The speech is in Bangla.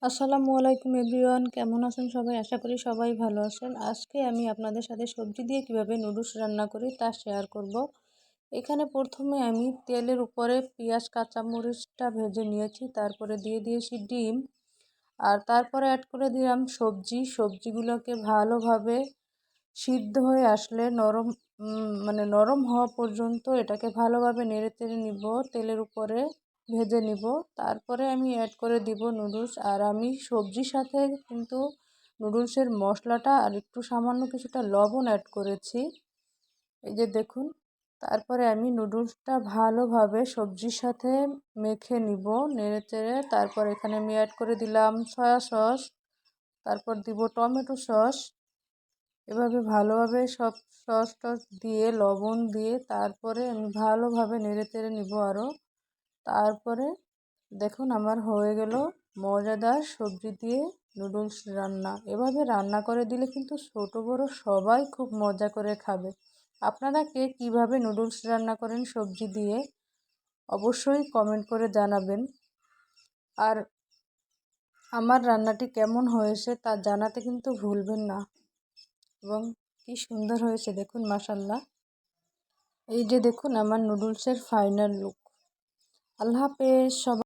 আসসালামু আলাইকুম এভরিওয়ান, কেমন আছেন সবাই? আশা করি সবাই ভালো আছেন। আজকে আমি আপনাদের সাথে সবজি দিয়ে কিভাবে নুডলস রান্না করি তা শেয়ার করব। এখানে প্রথমে আমি তেলের উপরে পেঁয়াজ কাঁচামরিচটা ভেজে নিয়েছি, তারপরে দিয়ে দিয়েছি ডিম, আর তারপরে অ্যাড করে দিলাম সবজিগুলোকে ভালোভাবে সিদ্ধ হয়ে আসলে নরম হওয়া পর্যন্ত এটাকে ভালোভাবে নেড়ে চেড়ে নিব, তেলের উপরে ভেজে নিব। তারপরে আমি অ্যাড করে দিব নুডলস, আর আমি সবজির সাথে কিন্তু নুডলসের মশলাটা আর একটু সামান্য কিছুটা লবণ অ্যাড করেছি, এই যে দেখুন। তারপরে আমি নুডলসটা ভালোভাবে সবজির সাথে মেখে নিব নেড়ে চেড়ে। তারপর এখানে আমি অ্যাড করে দিলাম সয়া সস, তারপর দিব টমেটো সস। এভাবে ভালোভাবে সব সস টস দিয়ে লবণ দিয়ে তারপরে আমি ভালোভাবে নেড়ে চেড়ে নিব আরও। তারপরে দেখুন আমার হয়ে গেল মজাদার সবজি দিয়ে নুডলস রান্না। এভাবে রান্না করে দিলে কিন্তু ছোট বড় সবাই খুব মজা করে খাবে। আপনারা কে কীভাবে নুডলস রান্না করেন সবজি দিয়ে অবশ্যই কমেন্ট করে জানাবেন। আর আমার রান্নাটি কেমন হয়েছে তা জানাতে কিন্তু ভুলবেন না। এবং কি সুন্দর হয়েছে দেখুন, মাশাআল্লাহ। এই যে দেখুন আমার নুডলসের ফাইনাল লুক। আল্লাহ হাফেজ সবাই।